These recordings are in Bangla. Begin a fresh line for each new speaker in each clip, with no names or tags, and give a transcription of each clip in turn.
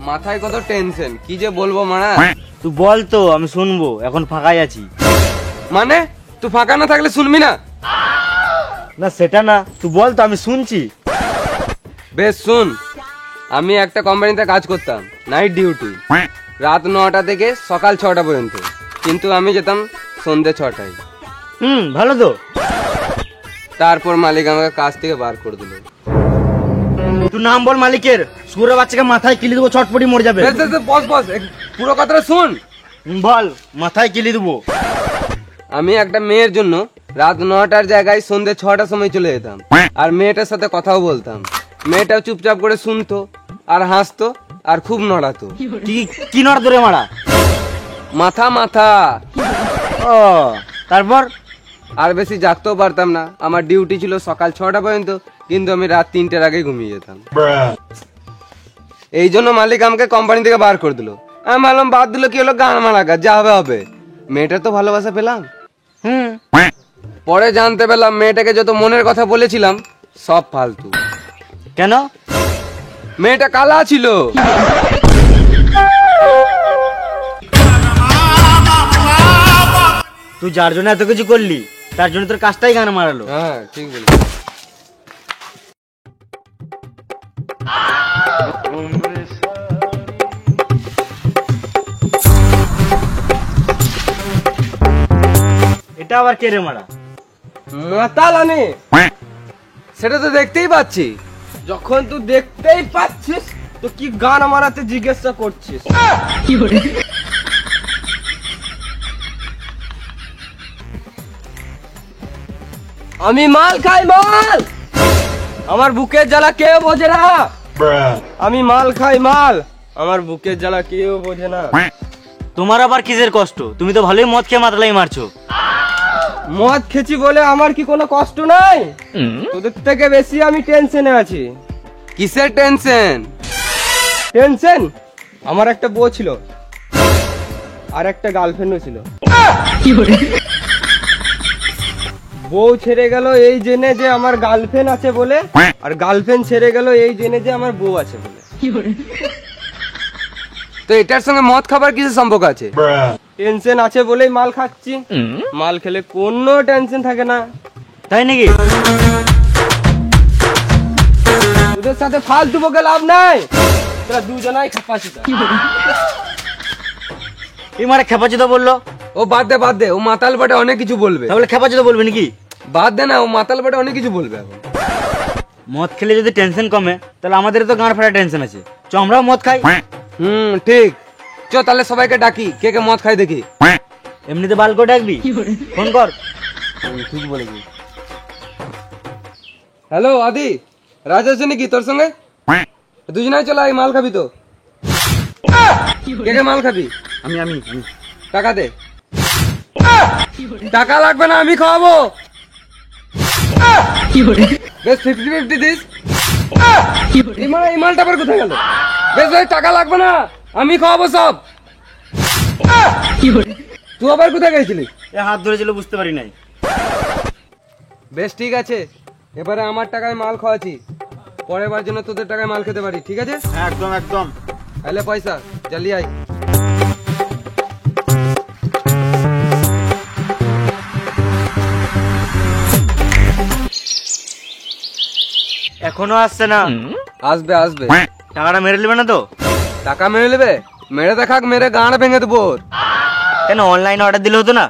মাথায় কত টেনশন, কি যে বলবো মারা।
তুই বল তো, আমি শুনবো, এখন ফাঁকাই আছি।
মানে তুই ফাঁকা না থাকলে শুনবি না?
না সেটা না, তুই বল তো, আমি শুনছি।
বেশ শুন, আমি একটা কোম্পানিতে কাজ করতাম, নাইট ডিউটি, রাত 9টা থেকে সকাল 6টা পর্যন্ত, কিন্তু আমি যেতাম সন্ধ্যে 6টায়।
ভালো তো।
তারপর মালিক আমাকে কাজ থেকে বার করে দিল।
তুই নাম বল মালিকের, সুরের বাচ্চাকে মাথায় কিলি দেবো, ছটপটি মরে যাবে।
বস বস, পুরো কথাটা শুন।
বল, মাথায় কিলি দেবো।
আমি একটা মেয়ের জন্য রাত 9টার জায়গায় সন্ধ্যে 6টার সময় চলে যেতাম, আর মেয়েটার সাথে কথাও বলতাম। মেয়েটাও চুপচাপ করে শুনতো আর হাসতো আর খুব নড়াতো।
কি নড় ধরে মারা?
মাথা মাথা।
ও, তারপর?
আর বেশি জাগতেও পারতাম না, আমার ডিউটি ছিল সকাল 6টা পর্যন্ত, কিন্তু আমি রাত 3টার আগে ঘুমিয়ে যেতাম। এই জন্য মালিক আমাকে কোম্পানি থেকে বার করে দিল। আমি ভাবলাম বাদ দিল, কি হলো, গান মারা গাছ, যা হবে হবে। মেয়েটার তো ভালোবাসা পেলাম। পরে জানতে পেলাম মেয়েটাকে যত মনের কথা বলেছিলাম সব ফালতু।
কেন?
মেয়েটা কালা ছিল।
তুই যার জন্য এত কিছু করলি, তার জন্য তোর কাজটাই গান মারালো।
হ্যাঁ ঠিক বলেছিস।
এটা আবার কে রে মারা?
মাতাল আমি, সেটা তো দেখতেই পাচ্ছি। যখন তুই দেখতেই পাচ্ছিস তো কি গান মারাতে জিজ্ঞাসা করছিস? আমি মাল খাই মাল, আমার বুকের জ্বালা কেউ বোঝে না। আমি মাল খাই মাল, আমার বুকের জ্বালা কেউ বোঝে না।
তোমার আবার কিসের কষ্ট? তুমি তো ভালোই মদ খেয়ে মাতলাই মারছো।
মদ খেছি বলে আমার কি কোনো কষ্ট নাই? তোদের থেকে বেশি আমি টেনশনে আছি। কিসের টেনশন? টেনশন, আমার একটা বউ ছিল আর একটা গার্লফ্রেন্ডও ছিল। বউ ছেড়ে গেল এই জেনে যে আমার গার্লফ্রেন্ড আছে বলে, আর গার্লফ্রেন্ড ছেড়ে গেল এই জেনে যে আমার বউ আছে বলে। তো এটার সঙ্গে মদ খাবার কিছু সম্পর্ক আছে? টেনশন আছে বলেই মাল খাচ্ছি, মাল খেলে কোনো টেনশন থাকে না।
তাই নাকি?
তোদের সাথে ফালতু বকে লাভ নাই, তোরা দুজনাই খেপাচিতা।
এই মারা খেপাচিতা বললো?
ও বাদ দে বাদ দে, ও মাতাল বটে, অনেক কিছু বলবে।
তাহলে খেপাচিতা বলবে নাকি?
বাদ দে না, ও মাতাল বটে, অনেক কিছু বলবে এখন।
মদ খেলে যদি টেনশন কমে, তাহলে আমাদের তো গাঁড় ফাটা টেনশন আছে। চ আমরাও মদ খাই।
ঠিক, চ তাহলে সবাইকে ডাকি, কে কে মদ খাই দেখি।
এমনিতে বাল করে ডাকবি, ফোন কর।
ঠিক বলেছি। হ্যালো আদি, রাজ আছে নাকি তোর সঙ্গে? দুজনাই চলো, এই মাল খাবি তো? কে কে মাল খাবি?
আমি আমি
টাকা দে। টাকা লাগবে না, আমি খাওয়াবো। বেশ 50-50 দিস। এই মালটা আবার কোথায় গেল? বেশ ভাই, টাকা লাগবে না, আমি খাওয়াবো সব। তুই আবার কোথায় গেছিলি?
হাত ধরেছিল, বুঝতে পারি নাই।
বেশ ঠিক আছে, এবারে আমার টাকায় মাল খাওয়াচ্ছি, পরের বার জন্য তোদের টাকায় মাল খেতে পারি, ঠিক আছে?
একদম একদম।
তাহলে পয়সা জলদি আয়।
এখনো আসছে না?
আসবে আসবে।
টাকাটা মেরে নেবে না তো?
টাকা মেরে নেবে? মেরে দেখাক, মেরে গাঁড় ভেঙে দেবো।
কেন, অনলাইনে অর্ডার দিলে হতো না?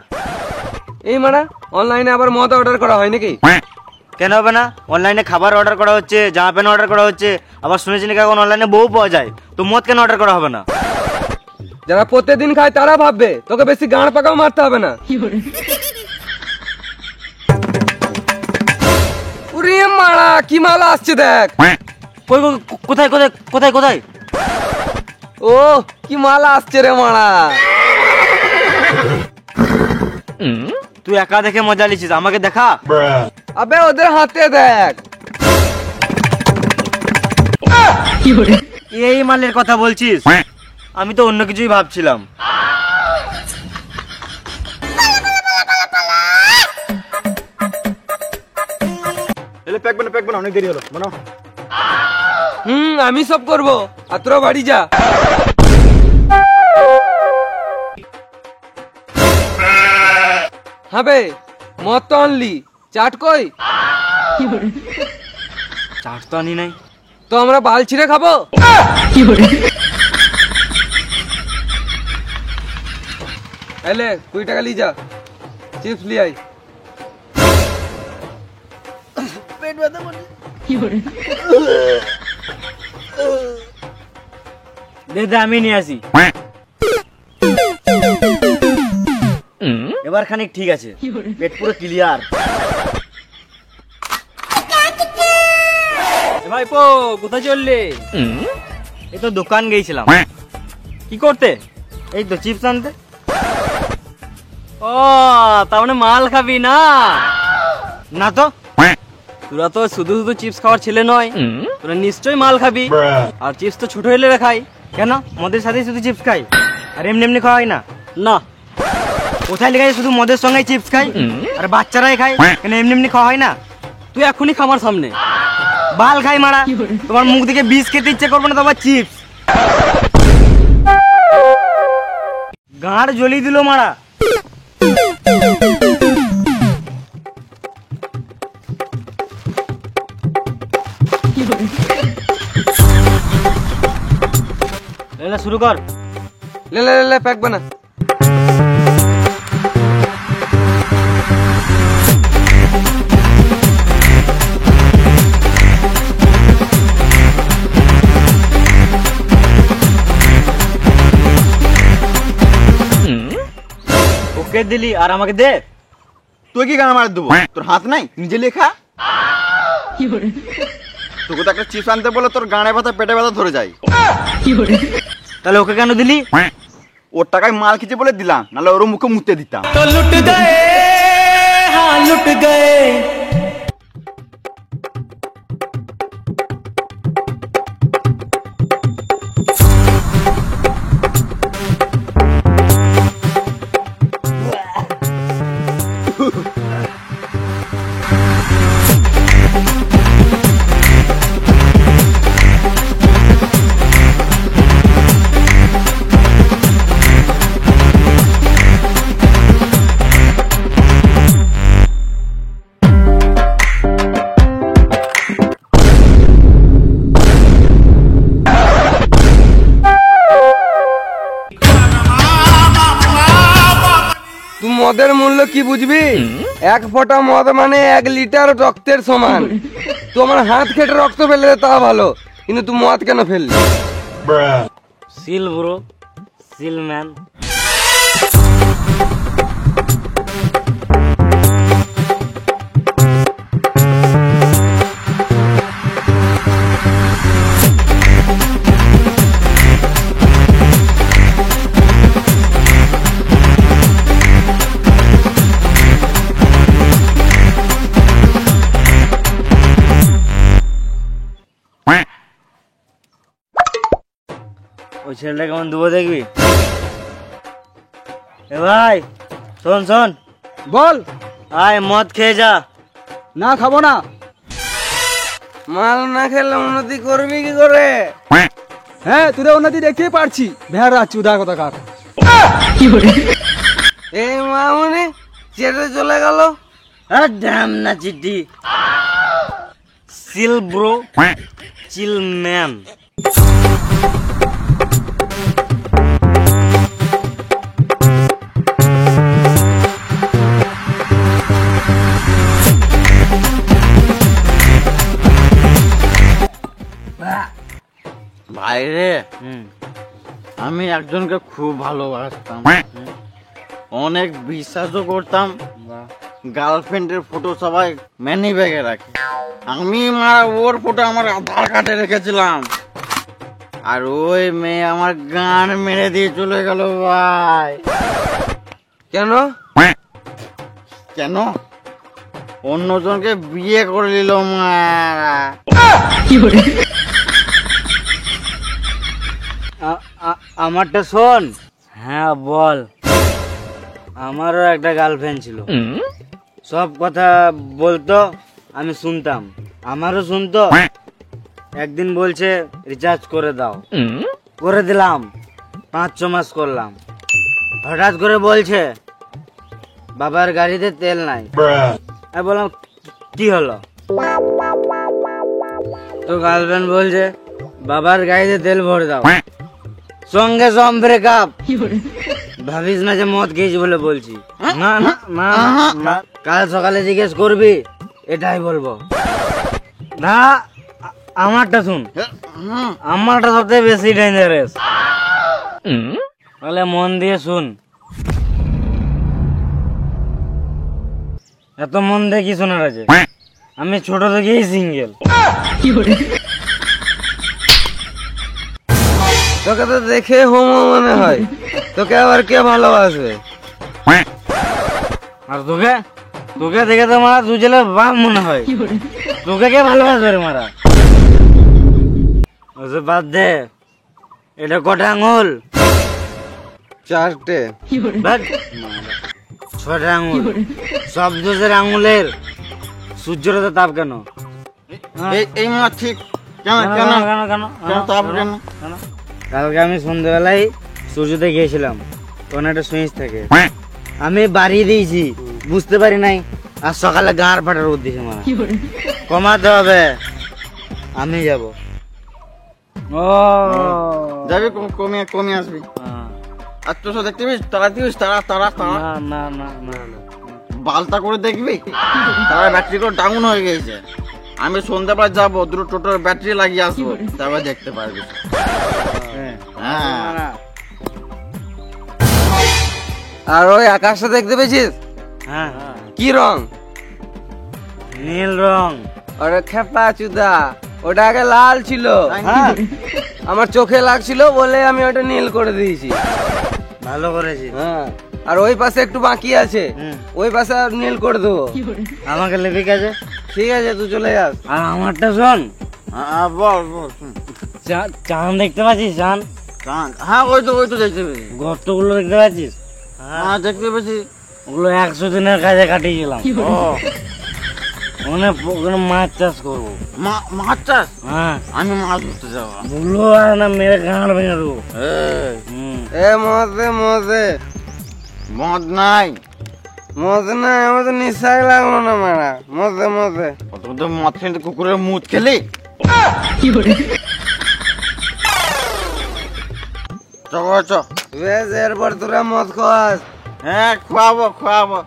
এই মানে অনলাইনে আবার মদ অর্ডার করা হয় নাকি?
কেন হবে না? অনলাইনে খাবার অর্ডার করা হচ্ছে, জামা প্যান্ট অর্ডার করা হচ্ছে, আবার শুনেছি নাকি এখন অনলাইনে বউ পাওয়া যায়, তো মদ কেন অর্ডার করা হবে না?
যারা প্রত্যেকদিন খায় তারা ভাববে, তোকে বেশি গাঁড় পাকাও মারতে হবে না। উরে মারা, কি মাল আসছে দেখ।
কোথায় কোথায় কোথায় কোথায়?
ও কি মাল আসছে রে মারা।
তুই একা দেখে মজা লিছিস, আমাকে দেখা।
আবে ওদের হাতে দেখ।
এই মালের কথা বলছিস? আমি তো অন্য কিছুই ভাবছিলাম।
প্যাক বানা অনেক দেরি হলো, বানাও।
আমি সব করব, আর তোরা বাড়ি যা। হবে মদ তো আনলি, চাট কই?
চাট তো আনি নাই।
তো আমরা বাল ছিঁড়ে খাবো? এলে 20 টাকা লি যা, চিপস লি আই।
দে দে, আমি নিয়ে আসি। এবার খানিক ঠিক আছে, পেট পুরো ক্লিয়ার।
ভাইপো কোথায় চললে?
এই তো দোকান গেছিলাম।
কি করতে?
এই তো চিপস আনতে।
ও তার মানে মাল খাবি না?
না তো।
তোরা তো শুধু শুধু চিপস খাওয়ার ছেলে নয়, তোরা নিশ্চয়ই মাল খাবি। আর চিপস তো ছোট হলে খাই।
কেন মদের সাথে শুধু চিপস খাই? আর এমনি এমনি খাওয়া হয় না?
না,
কোথায় লেখা আছে শুধু মদের সঙ্গে চিপস খাই? আর বাচ্চারাই খায়, কেন এমনি এমনি খাওয়া হয় না?
তুই এখনই খামার সামনে।
বাল খাই মারা, তোমার মুখ দেখে বিষ খেতে ইচ্ছে করবে না, তোমার চিপস। গাঁড় জ্বলিয়ে দিল মারা। লেলা শুরু কর।
লে লে লে প্যাক বানা।
ওকে দিলি আর আমাকে দে।
তুই কি গান মার দেবো? তোর হাত নাই নিজে লেখা? তোকে তো একটা চিপস আনতে বলে তোর গানে ব্যথা পেটে ব্যথা ধরে যায়।
তাহলে ওকে কেন দিলি?
ওর টাকায় মাল খেতে বলে দিলাম, নাহলে ওর মুখে মুতে দিতাম।
তো লুট গয়ে, হ্যাঁ লুট গয়ে। তুই মদের মূল্য কি বুঝবি? 1 ফোঁটা মদ মানে 1 লিটার রক্তের সমান। তুই আমার হাত কেটে রক্ত ফেলে দে তা ভালো, কিন্তু তুই মদ কেন ফেললি?
Chill bro, chill man. ওই ছেলেটা কেমন দেবো দেখবি? এ ভাই শোন শোন,
বল।
আয় মদ খেয়ে যা।
না খাবো না। মাল না খেলে উন্নতি করবি কি করে? হ্যাঁ তোদের উন্নতি দেখতেই পারছি, ভেড়া চুদা কোথাকার। এই মামুনি চেটে চলে গেল।
ড্যাম না চিটি। সিল ব্রো, চিল ম্যান।
ভাই রে, আমি একজনকে খুব ভালোবাসতাম, অনেক বিশ্বাসও করতাম। গার্লফ্রেন্ডের ফটো সবাই ম্যানি ব্যাগে রাখে, আমি ওর ফটো আমার আধার কার্ডে রেখেছিলাম। আর ওই মেয়ে আমার গান মেরে দিয়ে চলে গেল ভাই।
কেন?
কেন? অন্যজনকে বিয়ে করে নিল মারা।
আমারটা শোন। হ্যাঁ বল। আমারও একটা গার্লফ্রেন্ড ছিল, সব কথা বলতো, আমি শুনতাম, আমারও শুনতো। একদিন বলছে রিচার্জ করে দাও, করে দিলাম, 5-6 মাস করলাম। হঠাৎ করে বলছে বাবার গাড়িতে তেল নাই। আমি বললাম কি হলো? তো গার্লফ্রেন্ড বলছে বাবার গাড়িতে তেল ভরে দাও, সঙ্গে সঙ্গে ব্রেকআপ। ভাবিস না যে মদ খেয়েছি বলে বলছি। না না না না, কাল সকালে জিজ্ঞেস করবি, এটাই বলবো। না, আমারটা শুন, আমারটা সবথেকে বেশি ডেঞ্জারাস। তাহলে মন দিয়ে শুন। এত মন দিয়ে কি শোনার আছে? আমি ছোট থেকেই সিঙ্গেল।
তোকে তো দেখে হোমো মনে হয়, তোকে আবার কে ভালোবাসবে?
আর তোকে তোকে দেখে তো মারা দু জেলের বাপ মনে হয়। তোকে কে ভালোবাসবে রে মারা? ওসব বাদ দে, এটা কটা আঙুল?
4টে।
বাদ। 6টা আঙুল। সব দোষের আঙুলের সূর্যের তো তাপ কেন?
এই মা ঠিক কেন
কেন
কেন
কেন কেন
কেন তাপ কেন?
কেন? কালকে আমি সন্ধ্যাবেলায় সূর্যতে গিয়েছিলাম, ওখানে একটা সুইচ থাকে, আমি বাড়িয়ে দিয়েছি, বুঝতে পারি নাই। আর সকালে গাঁড় ফাটার উদ্দেশ্যে মারা কমাতে হবে। আমি যাব। ও
যাবি কমিয়ে কমিয়ে আসবি। আর তোর সাথে দেখতে পাবি তারা দিবি, তারা তারা তারা
না না না না না।
বালতা করে দেখবি তারা ব্যাটারি করে ডাউন হয়ে গেছে। আমি সন্ধ্যাবেলা যাবো, দুটো টোটোর ব্যাটারি লাগিয়ে আসবো, তারপর দেখতে পারবি।
হ্যাঁ।
হ্যাঁ
আর ওই আকাশটা দেখতে পেয়েছিস?
হ্যাঁ,
কি রং?
নীল রং।
ওরে খেপা চুদা, ওটা আগে লাল ছিল।
হ্যাঁ,
আমার চোখে লাগছিল বলে আমি ওটা নীল করে দিয়েছি।
ভালো করেছি।
হ্যাঁ, আর ওই পাশে একটু বাকি আছে, ওই পাশে আর নীল করে দেবো।
আমাকে লেবিক আছে।
ঠিক আছে, তুই চলে যাস।
আর আমারটা শোন,
বল বল শুন।
চাঁদ দেখতে পাচ্ছিস? চাঁদ,
চাঁদ, হ্যাঁ ওই তো দেখতে পেয়েছি।
গর্তগুলো দেখতে পাচ্ছিস?
হ্যাঁ দেখতে পেয়েছি।
ওগুলো 100 দিনের কাজে কাটিয়েছিলাম। ওখানে মাছ চাষ করবো।
মাছ চাষ?
হ্যাঁ,
আমি মাছ ধরতে যাবো।
ভুলো আর না, মেরে গাঁড় ভেঙে দেবো।
এ মদে মদে
মদ নাই,
মদ না, আমার তো নিশাই লাগলো না মারা। মদে মদে
তুই তো মদ খেলে কুকুরের মুখ খেলি। চ
বেশ, এরপর তোরা মদ খাওয়াস।
হ্যাঁ খাওয়াবো খাওয়াবো।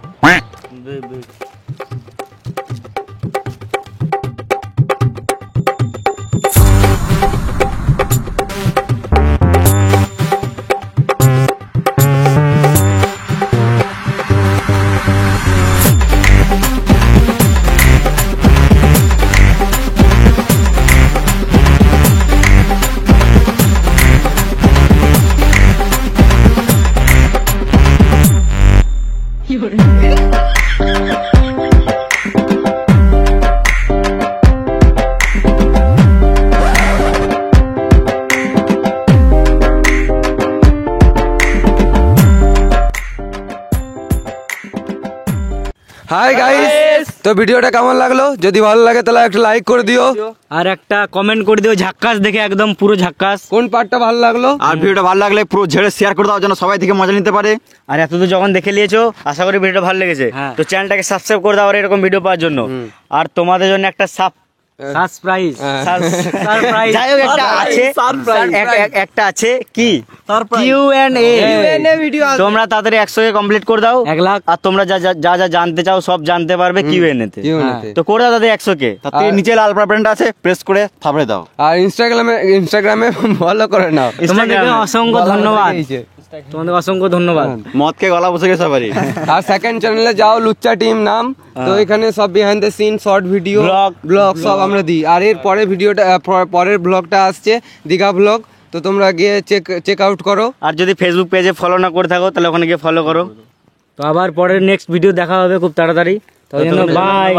হাই গাইস, তো ভিডিওটা কেমন লাগলো? যদি ভালো লাগে তাহলে একটা লাইক করে দিও,
আর একটা কমেন্ট করে দিও ঝাক্কাস দেখে, একদম পুরো ঝাক্কাস।
কোন পার্টটা ভালো লাগলো।
আর ভিডিওটা ভালো লাগলে পুরো ঝেড়ে শেয়ার করে দাও, যেন সবাই থেকে মজা নিতে পারে।
আর এতদূর যখন দেখে নিয়েছো, আশা করি ভিডিওটা ভালো লেগেছে। তো চ্যানেলটাকে সাবস্ক্রাইব করে দাও আর এরকম ভিডিও পাওয়ার জন্য। আর তোমাদের জন্য একটা সারপ্রাইজ, যাই হোক একটা আছে, একটা আছে কি Q&A
ভিডিও
তোমরা তাড়াতাড়ি 100 কমপ্লিট করে দাও, 1 লাখ। আর তোমরা যা যা যা জানতে চাও সব জানতে পারবে Q&A তে। তো করে দাও তাদের 100 কে।
তাতে নিচে লাল বাটনটা আছে, প্রেস করে থাপড়ে দাও।
আর ইনস্টাগ্রামে ফলো করে নাও।
তোমাদেরকে অসংখ্য ধন্যবাদ, তোমাদের অসংখ্য ধন্যবাদ।
মদকে গলা বসে গেছে বাড়ি।
আর সেকেন্ড চ্যানেলে যাও, লুচ্চা টিম নাম। তো এখানে সব behind the scene, short video, blog সব আমরা দিই। আর এর পরের ভিডিওটা, পরের ব্লগটা আসছে দীঘা ব্লগ। তো তোমরা গিয়ে চেক আউট করো।
আর যদি ফেসবুক পেজে ফলো না করে থাকো তাহলে ওখানে গিয়ে ফলো করো। তো আবার পরের নেক্সট ভিডিও দেখা হবে খুব তাড়াতাড়ি। তো বাই।